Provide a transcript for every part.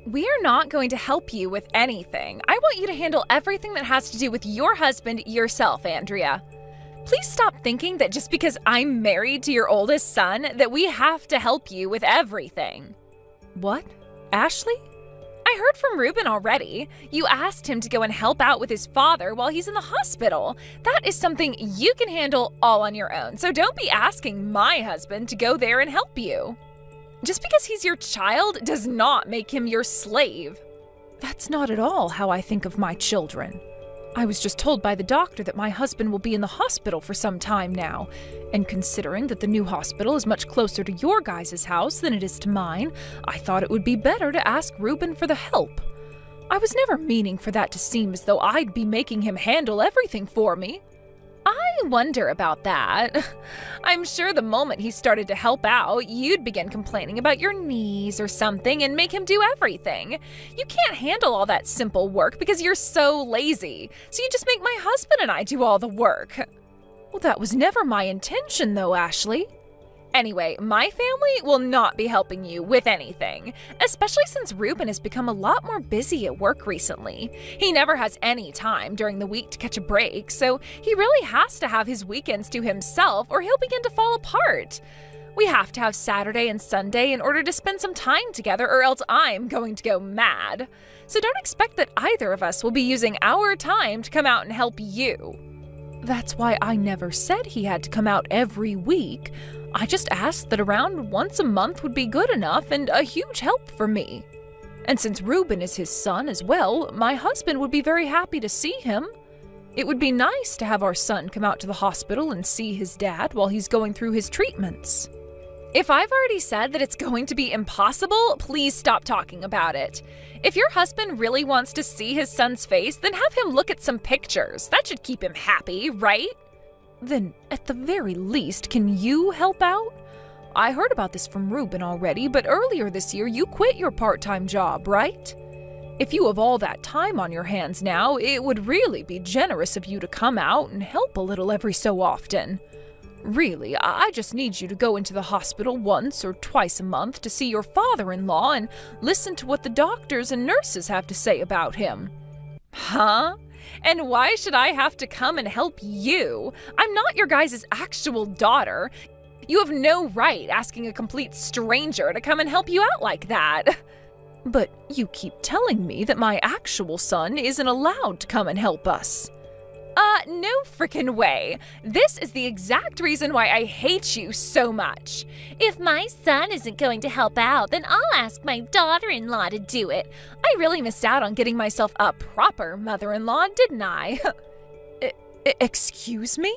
We are not going to help you with anything. I want you to handle everything that has to do with your husband yourself, Andrea. Please stop thinking that just because I'm married to your oldest son, that we have to help you with everything. What? Ashley? I heard from Ruben already. You asked him to go and help out with his father while he's in the hospital. That is something you can handle all on your own, so don't be asking my husband to go there and help you. Just because he's your child does not make him your slave. That's not at all how I think of my children. I was just told by the doctor that my husband will be in the hospital for some time now, and considering that the new hospital is much closer to your guys' house than it is to mine, I thought it would be better to ask Ruben for the help. I was never meaning for that to seem as though I'd be making him handle everything for me. I wonder about that. I'm sure the moment he started to help out, you'd begin complaining about your knees or something and make him do everything. You can't handle all that simple work because you're so lazy, so you just make my husband and I do all the work. Well, that was never my intention though, Ashley. Anyway, my family will not be helping you with anything, especially since Ruben has become a lot more busy at work recently. He never has any time during the week to catch a break, so he really has to have his weekends to himself or he'll begin to fall apart. We have to have Saturday and Sunday in order to spend some time together or else I'm going to go mad. So don't expect that either of us will be using our time to come out and help you. That's why I never said he had to come out every week. I just asked that around once a month would be good enough and a huge help for me. And since Ruben is his son as well, my husband would be very happy to see him. It would be nice to have our son come out to the hospital and see his dad while he's going through his treatments. If I've already said that it's going to be impossible, please stop talking about it. If your husband really wants to see his son's face, then have him look at some pictures. That should keep him happy, right? Then, at the very least, can you help out? I heard about this from Ruben already, but earlier this year you quit your part-time job, right? If you have all that time on your hands now, it would really be generous of you to come out and help a little every so often. Really, I just need you to go into the hospital once or twice a month to see your father-in-law and listen to what the doctors and nurses have to say about him. Huh? And why should I have to come and help you? I'm not your guys' actual daughter. You have no right asking a complete stranger to come and help you out like that. But you keep telling me that my actual son isn't allowed to come and help us. No frickin' way. This is the exact reason why I hate you so much. If my son isn't going to help out, then I'll ask my daughter-in-law to do it. I really missed out on getting myself a proper mother-in-law, didn't I? Excuse me?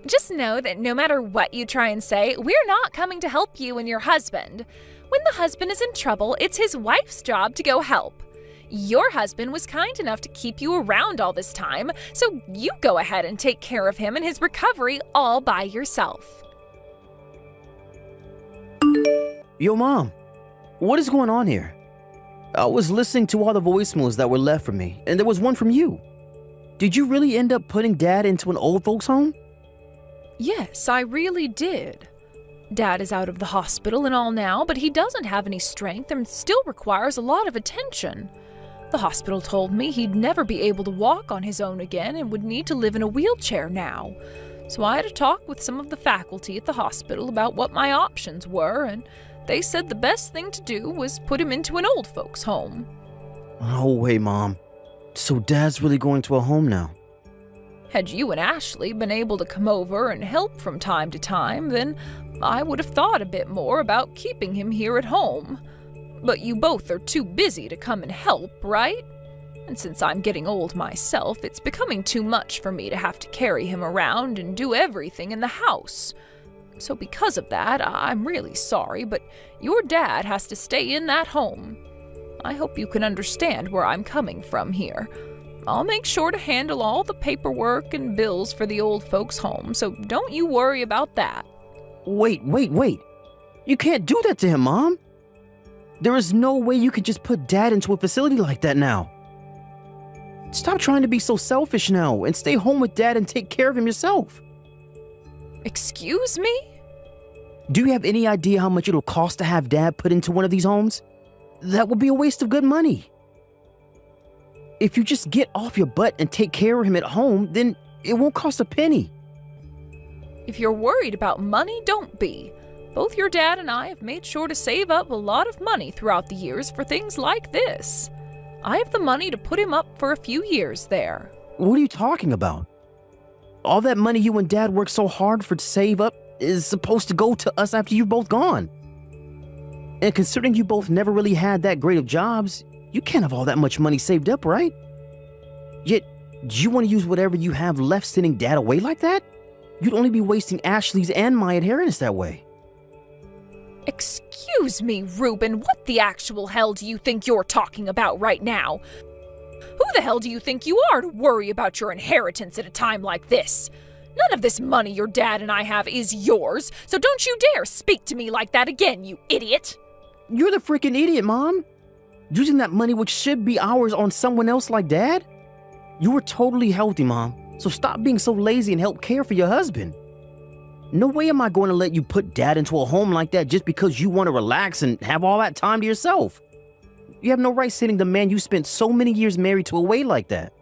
Just know that no matter what you try and say, we're not coming to help you and your husband. When the husband is in trouble, it's his wife's job to go help. Your husband was kind enough to keep you around all this time, so you go ahead and take care of him and his recovery all by yourself. Yo, Mom, what is going on here? I was listening to all the voicemails that were left for me, and there was one from you. Did you really end up putting Dad into an old folks home? Yes, I really did. Dad is out of the hospital and all now, but he doesn't have any strength and still requires a lot of attention. The hospital told me he'd never be able to walk on his own again and would need to live in a wheelchair now. So I had a talk with some of the faculty at the hospital about what my options were, and they said the best thing to do was put him into an old folks' home. No way, Mom. So Dad's really going to a home now? Had you and Ashley been able to come over and help from time to time, then I would have thought a bit more about keeping him here at home. But you both are too busy to come and help, right? And since I'm getting old myself, it's becoming too much for me to have to carry him around and do everything in the house. So because of that, I'm really sorry, but your dad has to stay in that home. I hope you can understand where I'm coming from here. I'll make sure to handle all the paperwork and bills for the old folks' home, so don't you worry about that. Wait. You can't do that to him, Mom. There is no way you could just put Dad into a facility like that now. Stop trying to be so selfish now and stay home with Dad and take care of him yourself. Excuse me? Do you have any idea how much it'll cost to have Dad put into one of these homes? that would be a waste of good money. If you just get off your butt and take care of him at home, then it won't cost a penny. If you're worried about money, don't be. Both your dad and I have made sure to save up a lot of money throughout the years for things like this. I have the money to put him up for a few years there. What are you talking about? All that money you and Dad worked so hard for to save up is supposed to go to us after you've both gone. And considering you both never really had that great of jobs, you can't have all that much money saved up, right? Yet, do you want to use whatever you have left sending Dad away like that? You'd only be wasting Ashley's and my inheritance that way. Excuse me, Reuben, what the actual hell do you think you're talking about right now? Who the hell do you think you are to worry about your inheritance at a time like this? None of this money your dad and I have is yours, so don't you dare speak to me like that again, you idiot! You're the freaking idiot, Mom. Using that money which should be ours on someone else like Dad? You were totally healthy, Mom, so stop being so lazy and help care for your husband. No way am I going to let you put Dad into a home like that just because you want to relax and have all that time to yourself. You have no right sending the man you spent so many years married to away like that.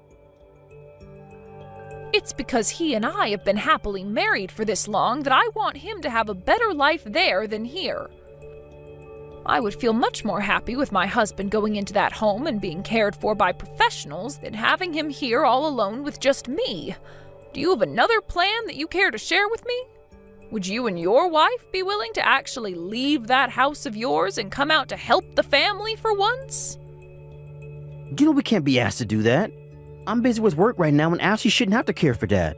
It's because he and I have been happily married for this long that I want him to have a better life there than here. I would feel much more happy with my husband going into that home and being cared for by professionals than having him here all alone with just me. Do you have another plan that you care to share with me? Would you and your wife be willing to actually leave that house of yours and come out to help the family for once? You know we can't be asked to do that. I'm busy with work right now and Ashley shouldn't have to care for Dad.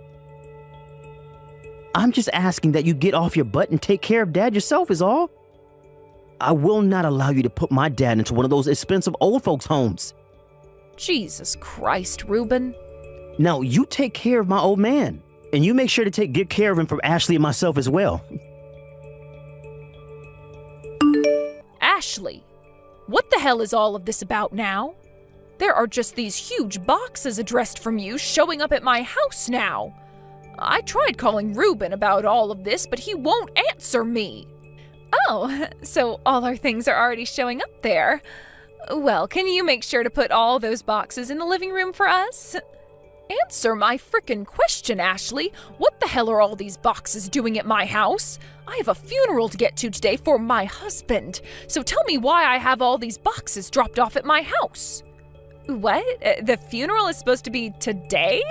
I'm just asking that you get off your butt and take care of Dad yourself is all. I will not allow you to put my dad into one of those expensive old folks' homes. Jesus Christ, Reuben. Now, you take care of my old man, and you make sure to take good care of him for Ashley and myself as well. Ashley, what the hell is all of this about now? There are just these huge boxes addressed from you showing up at my house now. I tried calling Reuben about all of this, but he won't answer me. Oh, so all our things are already showing up there. Well, can you make sure to put all those boxes in the living room for us? Answer my frickin' question, Ashley. What the hell are all these boxes doing at my house? I have a funeral to get to today for my husband. So tell me why I have all these boxes dropped off at my house. What? The funeral is supposed to be today?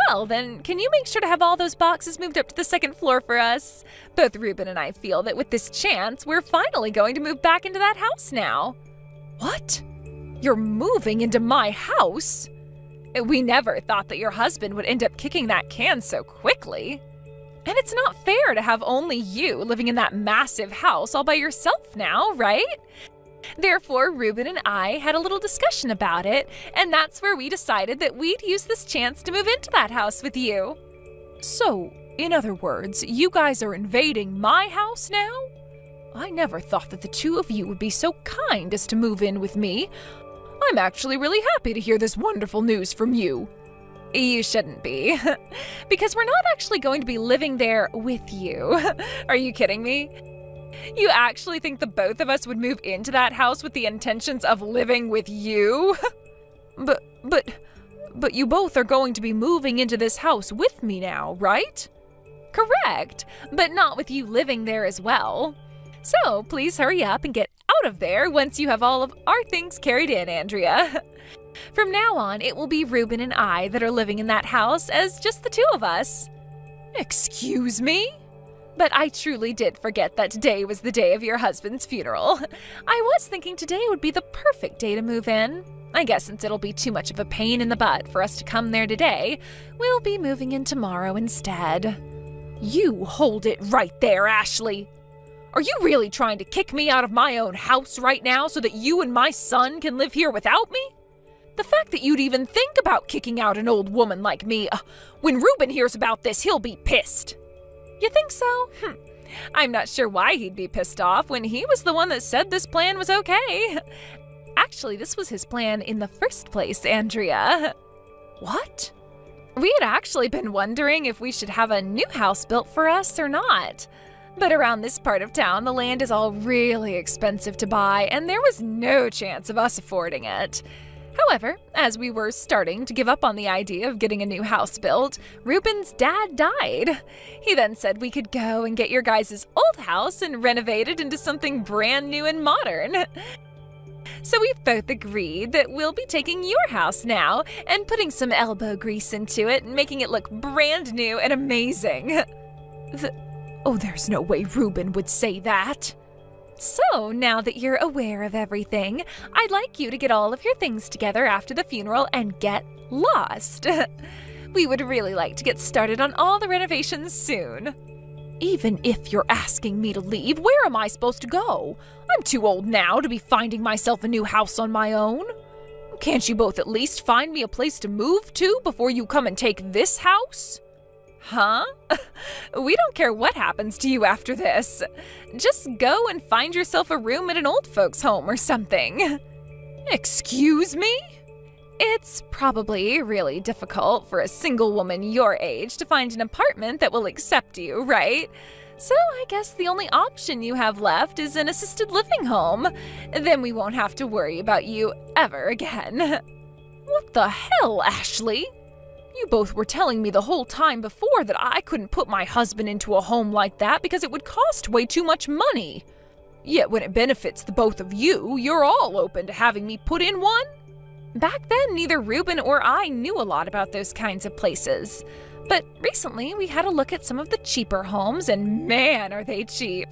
Well, then, can you make sure to have all those boxes moved up to the second floor for us? Both Reuben and I feel that with this chance, we're finally going to move back into that house now. What? You're moving into my house? We never thought that your husband would end up kicking that can so quickly. And it's not fair to have only you living in that massive house all by yourself now, right? Therefore, Reuben and I had a little discussion about it, and that's where we decided that we'd use this chance to move into that house with you. So, in other words, you guys are invading my house now? I never thought that the two of you would be so kind as to move in with me. I'm actually really happy to hear this wonderful news from you. You shouldn't be, because we're not actually going to be living there with you. Are you kidding me? You actually think the both of us would move into that house with the intentions of living with you? But you both are going to be moving into this house with me now, right? Correct, but not with you living there as well. So please hurry up and get out of there once you have all of our things carried in, Andrea. From now on, it will be Reuben and I that are living in that house as just the two of us. Excuse me? But I truly did forget that today was the day of your husband's funeral. I was thinking today would be the perfect day to move in. I guess since it'll be too much of a pain in the butt for us to come there today, we'll be moving in tomorrow instead. You hold it right there, Ashley. Are you really trying to kick me out of my own house right now so that you and my son can live here without me? The fact that you'd even think about kicking out an old woman like me, when Reuben hears about this, he'll be pissed. You think so? I'm not sure why he'd be pissed off when he was the one that said this plan was okay. Actually, this was his plan in the first place, Andrea. What? We had actually been wondering if we should have a new house built for us or not. But around this part of town, the land is all really expensive to buy, and there was no chance of us affording it. However, as we were starting to give up on the idea of getting a new house built, Ruben's dad died. He then said we could go and get your guys' old house and renovate it into something brand new and modern. So we've both agreed that we'll be taking your house now and putting some elbow grease into it and making it look brand new and amazing. There's no way Ruben would say that. So, now that you're aware of everything, I'd like you to get all of your things together after the funeral and get lost. We would really like to get started on all the renovations soon. Even if you're asking me to leave, where am I supposed to go? I'm too old now to be finding myself a new house on my own. Can't you both at least find me a place to move to before you come and take this house? Huh? We don't care what happens to you after this. Just go and find yourself a room at an old folks' home or something. Excuse me? It's probably really difficult for a single woman your age to find an apartment that will accept you, right? So I guess the only option you have left is an assisted living home. Then we won't have to worry about you ever again. What the hell, Ashley? You both were telling me the whole time before that I couldn't put my husband into a home like that because it would cost way too much money. Yet when it benefits the both of you, you're all open to having me put in one? Back then, neither Ruben or I knew a lot about those kinds of places. But recently, we had a look at some of the cheaper homes, and man, are they cheap.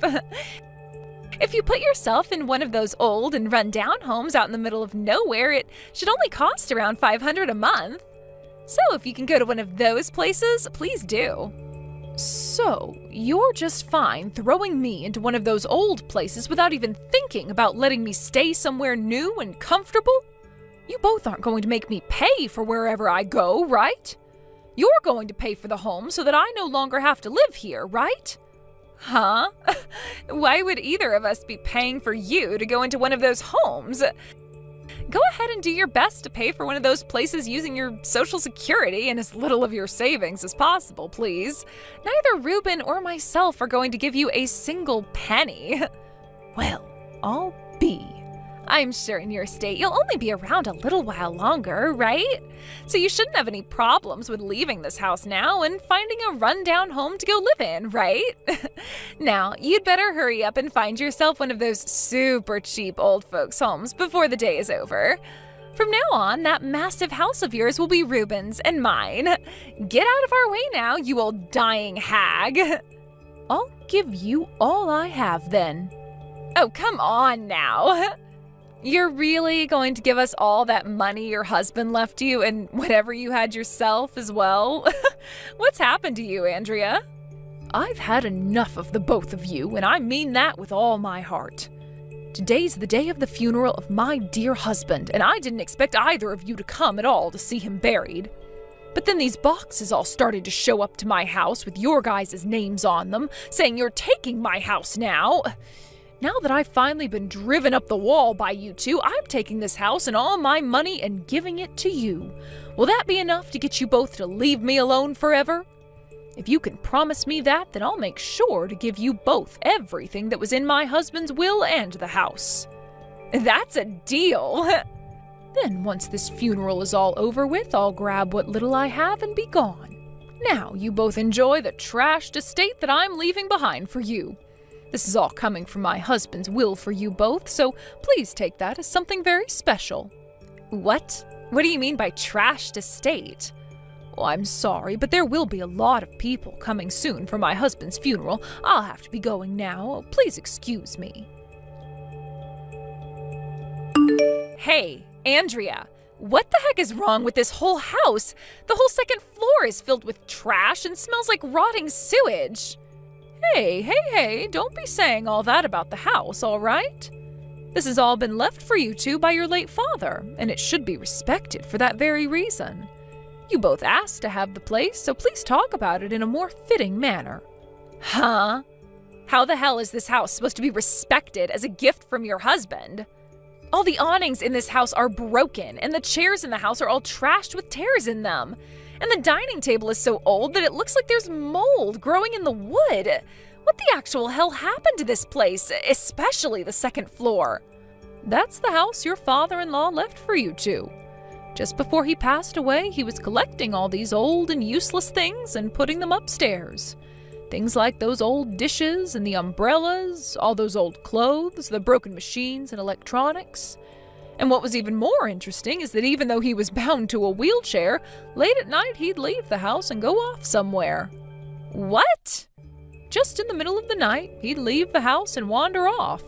If you put yourself in one of those old and run-down homes out in the middle of nowhere, it should only cost around $500 a month. So if you can go to one of those places, please do. So, you're just fine throwing me into one of those old places without even thinking about letting me stay somewhere new and comfortable? You both aren't going to make me pay for wherever I go, right? You're going to pay for the home so that I no longer have to live here, right? Huh? Why would either of us be paying for you to go into one of those homes? Go ahead and do your best to pay for one of those places using your Social Security and as little of your savings as possible, please. Neither Ruben or myself are going to give you a single penny. Well, I'll be. I'm sure in your state you'll only be around a little while longer, right? So you shouldn't have any problems with leaving this house now and finding a rundown home to go live in, right? Now, you'd better hurry up and find yourself one of those super cheap old folks' homes before the day is over. From now on, that massive house of yours will be Ruben's and mine. Get out of our way now, you old dying hag. I'll give you all I have then. Oh, come on now. You're really going to give us all that money your husband left you and whatever you had yourself as well? What's happened to you, Andrea? I've had enough of the both of you, and I mean that with all my heart. Today's the day of the funeral of my dear husband, and I didn't expect either of you to come at all to see him buried. But then these boxes all started to show up to my house with your guys' names on them, saying you're taking my house now. Now that I've finally been driven up the wall by you two, I'm taking this house and all my money and giving it to you. Will that be enough to get you both to leave me alone forever? If you can promise me that, then I'll make sure to give you both everything that was in my husband's will and the house. That's a deal. Then once this funeral is all over with, I'll grab what little I have and be gone. Now you both enjoy the trashed estate that I'm leaving behind for you. This is all coming from my husband's will for you both, so please take that as something very special. What? What do you mean by trashed estate? Well, I'm sorry, but there will be a lot of people coming soon for my husband's funeral. I'll have to be going now. Please excuse me. Hey, Andrea, what the heck is wrong with this whole house? The whole second floor is filled with trash and smells like rotting sewage. Hey, don't be saying all that about the house, all right? This has all been left for you two by your late father, and it should be respected for that very reason. You both asked to have the place, so please talk about it in a more fitting manner. Huh? How the hell is this house supposed to be respected as a gift from your husband? All the awnings in this house are broken, and the chairs in the house are all trashed with tears in them. And the dining table is so old that it looks like there's mold growing in the wood. What the actual hell happened to this place, especially the second floor? That's the house your father-in-law left for you two. Just before he passed away, he was collecting all these old and useless things and putting them upstairs. Things like those old dishes and the umbrellas, all those old clothes, the broken machines and electronics. And what was even more interesting is that even though he was bound to a wheelchair, late at night he'd leave the house and go off somewhere. What? Just in the middle of the night, he'd leave the house and wander off.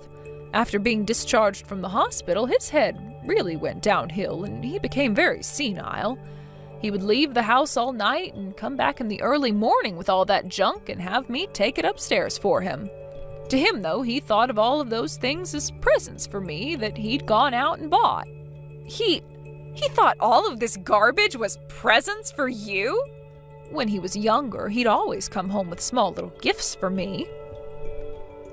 After being discharged from the hospital, his head really went downhill and he became very senile. He would leave the house all night and come back in the early morning with all that junk and have me take it upstairs for him. To him, though, he thought of all of those things as presents for me that he'd gone out and bought. He thought all of this garbage was presents for you? When he was younger, he'd always come home with small little gifts for me.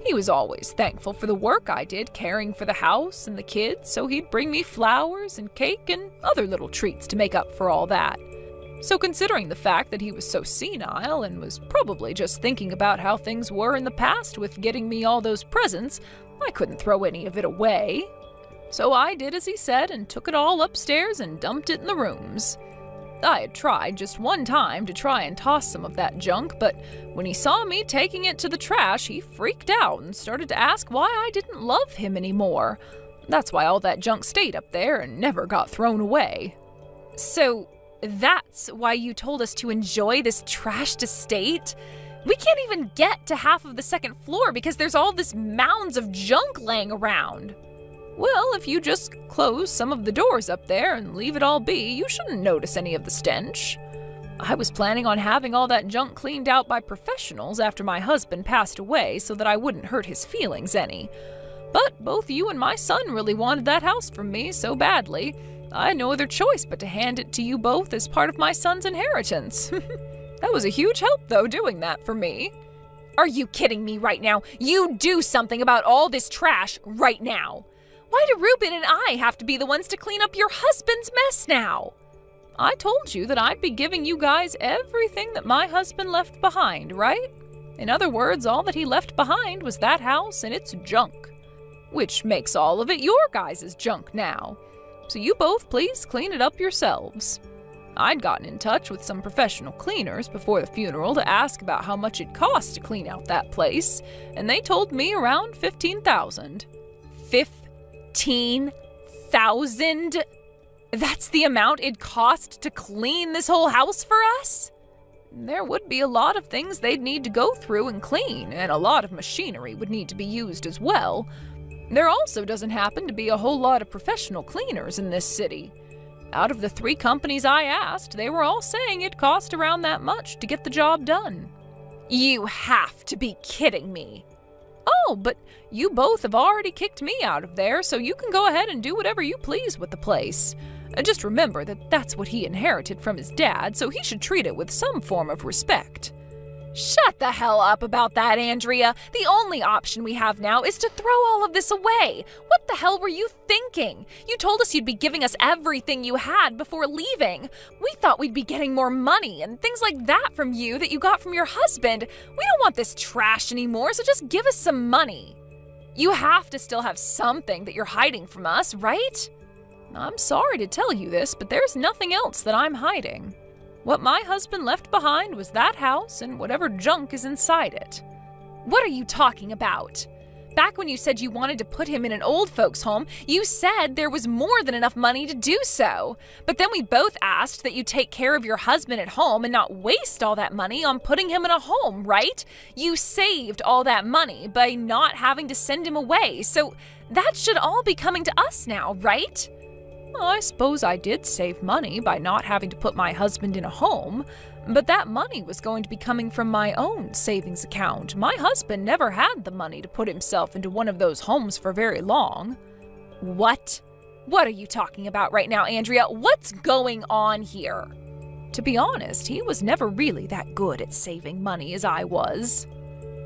He was always thankful for the work I did caring for the house and the kids, so he'd bring me flowers and cake and other little treats to make up for all that. So considering the fact that he was so senile and was probably just thinking about how things were in the past with getting me all those presents, I couldn't throw any of it away. So I did as he said and took it all upstairs and dumped it in the rooms. I had tried just one time to try and toss some of that junk, but when he saw me taking it to the trash, he freaked out and started to ask why I didn't love him anymore. That's why all that junk stayed up there and never got thrown away. So that's why you told us to enjoy this trashed estate? We can't even get to half of the second floor because there's all this mounds of junk laying around. Well, if you just close some of the doors up there and leave it all be, you shouldn't notice any of the stench. I was planning on having all that junk cleaned out by professionals after my husband passed away so that I wouldn't hurt his feelings any. But both you and my son really wanted that house from me so badly, I had no other choice but to hand it to you both as part of my son's inheritance. That was a huge help, though, doing that for me. Are you kidding me right now? You do something about all this trash right now. Why do Ruben and I have to be the ones to clean up your husband's mess now? I told you that I'd be giving you guys everything that my husband left behind, right? In other words, all that he left behind was that house and its junk, which makes all of it your guys' junk now. So you both please clean it up yourselves. I'd gotten in touch with some professional cleaners before the funeral to ask about how much it cost to clean out that place, and they told me around $15,000. $15,000? That's the amount it'd cost to clean this whole house for us? There would be a lot of things they'd need to go through and clean, and a lot of machinery would need to be used as well. There also doesn't happen to be a whole lot of professional cleaners in this city. Out of the 3 companies I asked, they were all saying it cost around that much to get the job done. You have to be kidding me. Oh, but you both have already kicked me out of there, so you can go ahead and do whatever you please with the place. Just remember that that's what he inherited from his dad, so he should treat it with some form of respect. Shut the hell up about that, Andrea. The only option we have now is to throw all of this away. What the hell were you thinking? You told us you'd be giving us everything you had before leaving. We thought we'd be getting more money and things like that from you that you got from your husband. We don't want this trash anymore, so just give us some money. You have to still have something that you're hiding from us, right? I'm sorry to tell you this, but there's nothing else that I'm hiding. What my husband left behind was that house and whatever junk is inside it. What are you talking about? Back when you said you wanted to put him in an old folks' home, you said there was more than enough money to do so. But then we both asked that you take care of your husband at home and not waste all that money on putting him in a home, right? You saved all that money by not having to send him away, so that should all be coming to us now, right? Well, I suppose I did save money by not having to put my husband in a home, but that money was going to be coming from my own savings account. My husband never had the money to put himself into one of those homes for very long. What? What are you talking about right now, Andrea? What's going on here? To be honest, he was never really that good at saving money as I was.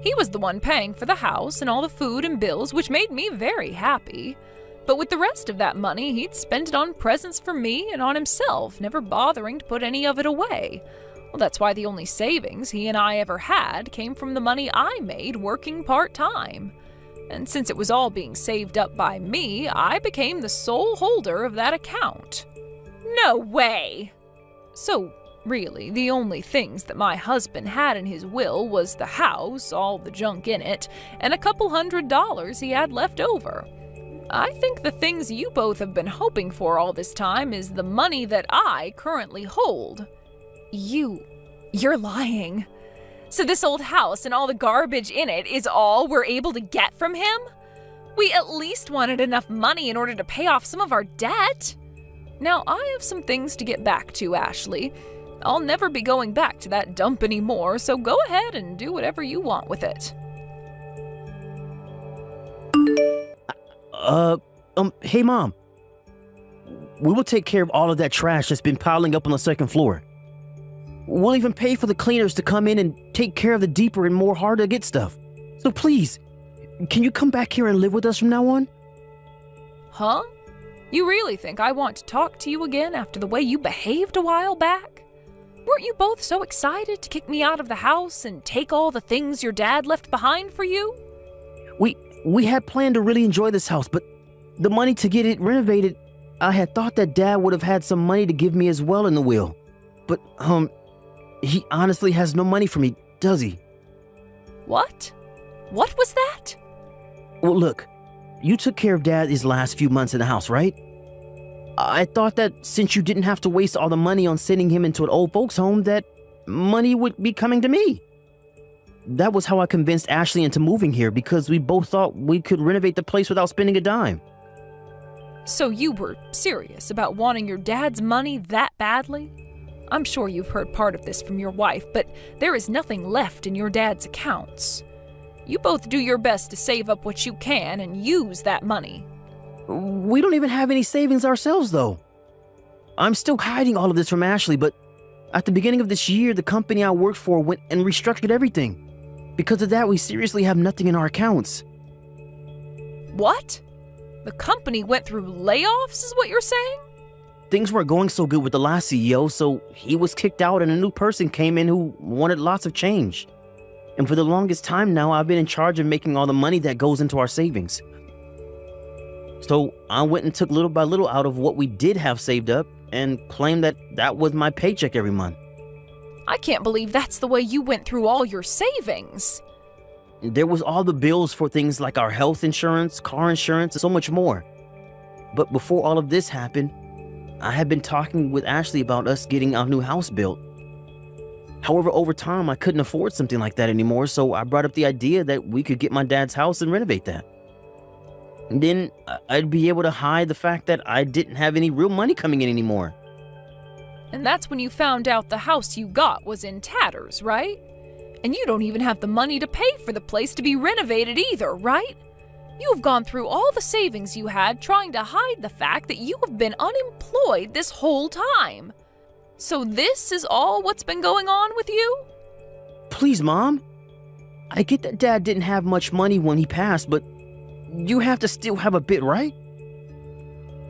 He was the one paying for the house and all the food and bills, which made me very happy. But with the rest of that money, he'd spend it on presents for me and on himself, never bothering to put any of it away. Well, that's why the only savings he and I ever had came from the money I made working part-time. And since it was all being saved up by me, I became the sole holder of that account. No way! So, really, the only things that my husband had in his will was the house, all the junk in it, and a couple $100 he had left over. I think the things you both have been hoping for all this time is the money that I currently hold. You're lying. So this old house and all the garbage in it is all we're able to get from him? We at least wanted enough money in order to pay off some of our debt. Now, I have some things to get back to, Ashley. I'll never be going back to that dump anymore, so go ahead and do whatever you want with it. Hey, Mom. We will take care of all of that trash that's been piling up on the second floor. We'll even pay for the cleaners to come in and take care of the deeper and more hard-to-get stuff. So please, can you come back here and live with us from now on? Huh? You really think I want to talk to you again after the way you behaved a while back? Weren't you both so excited to kick me out of the house and take all the things your dad left behind for you? We had planned to really enjoy this house, but the money to get it renovated, I had thought that Dad would have had some money to give me as well in the will. But, he honestly has no money for me, does he? What? What was that? Well, look, you took care of Dad his last few months in the house, right? I thought that since you didn't have to waste all the money on sending him into an old folks' home, that money would be coming to me. That was how I convinced Ashley into moving here, because we both thought we could renovate the place without spending a dime. So you were serious about wanting your dad's money that badly? I'm sure you've heard part of this from your wife, but there is nothing left in your dad's accounts. You both do your best to save up what you can and use that money. We don't even have any savings ourselves, though. I'm still hiding all of this from Ashley, but at the beginning of this year, the company I worked for went and restructured everything. Because of that, we seriously have nothing in our accounts. What? The company went through layoffs, is what you're saying? Things weren't going so good with the last CEO, so he was kicked out and a new person came in who wanted lots of change. And for the longest time now, I've been in charge of making all the money that goes into our savings. So I went and took little by little out of what we did have saved up and claimed that that was my paycheck every month. I can't believe that's the way you went through all your savings. There was all the bills for things like our health insurance, car insurance, and so much more. But before all of this happened, I had been talking with Ashley about us getting our new house built. However, over time, I couldn't afford something like that anymore, so I brought up the idea that we could get my dad's house and renovate that. And then I'd be able to hide the fact that I didn't have any real money coming in anymore. And that's when you found out the house you got was in tatters, right? And you don't even have the money to pay for the place to be renovated either, right? You've gone through all the savings you had trying to hide the fact that you have been unemployed this whole time. So this is all what's been going on with you? Please, Mom. I get that Dad didn't have much money when he passed, but you have to still have a bit, right?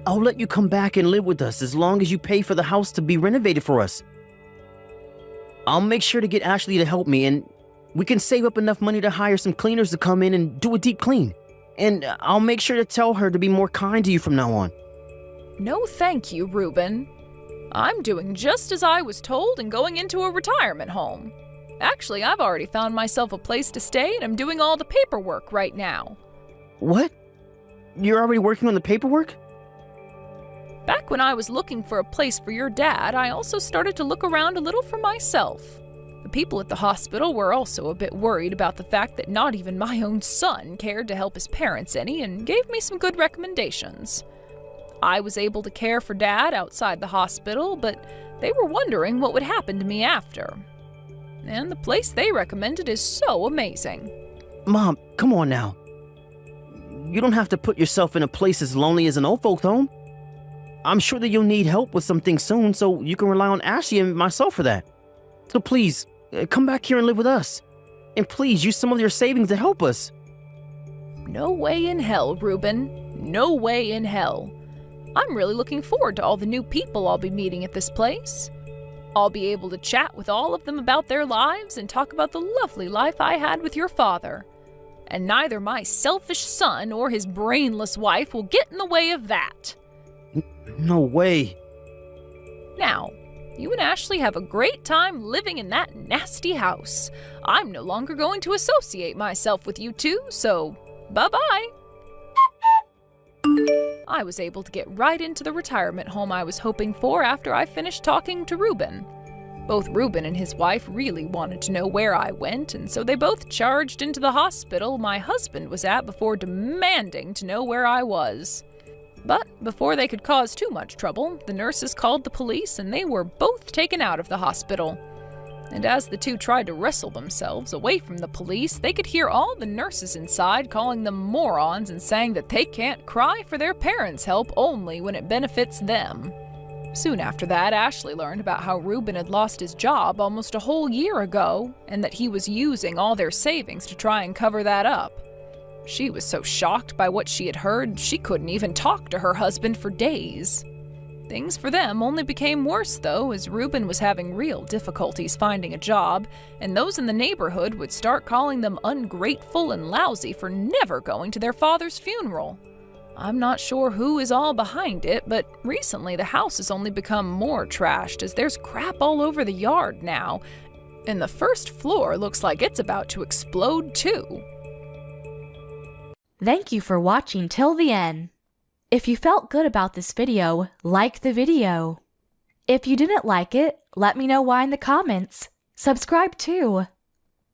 I'll let you come back and live with us as long as you pay for the house to be renovated for us. I'll make sure to get Ashley to help me, and we can save up enough money to hire some cleaners to come in and do a deep clean. And I'll make sure to tell her to be more kind to you from now on. No thank you, Ruben. I'm doing just as I was told and going into a retirement home. Actually, I've already found myself a place to stay and I'm doing all the paperwork right now. What? You're already working on the paperwork? Back when I was looking for a place for your dad, I also started to look around a little for myself. The people at the hospital were also a bit worried about the fact that not even my own son cared to help his parents any and gave me some good recommendations. I was able to care for Dad outside the hospital, but they were wondering what would happen to me after. And the place they recommended is so amazing. Mom, come on now. You don't have to put yourself in a place as lonely as an old folks' home. I'm sure that you'll need help with something soon, so you can rely on Ashley and myself for that. So please, come back here and live with us. And please, use some of your savings to help us. No way in hell, Ruben. No way in hell. I'm really looking forward to all the new people I'll be meeting at this place. I'll be able to chat with all of them about their lives and talk about the lovely life I had with your father. And neither my selfish son or his brainless wife will get in the way of that. No way. Now, you and Ashley have a great time living in that nasty house. I'm no longer going to associate myself with you two, so bye-bye. I was able to get right into the retirement home I was hoping for after I finished talking to Ruben. Both Ruben and his wife really wanted to know where I went, and so they both charged into the hospital my husband was at before demanding to know where I was. But before they could cause too much trouble, the nurses called the police and they were both taken out of the hospital. And as the two tried to wrestle themselves away from the police, they could hear all the nurses inside calling them morons and saying that they can't cry for their parents' help only when it benefits them. Soon after that, Ashley learned about how Ruben had lost his job almost a whole year ago, and that he was using all their savings to try and cover that up. She was so shocked by what she had heard, she couldn't even talk to her husband for days. Things for them only became worse, though, as Ruben was having real difficulties finding a job, and those in the neighborhood would start calling them ungrateful and lousy for never going to their father's funeral. I'm not sure who is all behind it, but recently the house has only become more trashed as there's crap all over the yard now, and the first floor looks like it's about to explode too. Thank you for watching till the end. If you felt good about this video, like the video. If you didn't like it, let me know why in the comments. Subscribe too.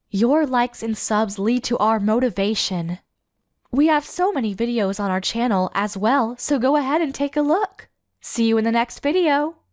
Your likes and subs lead to our motivation. We have so many videos on our channel as well, so go ahead and take a look. See you in the next video.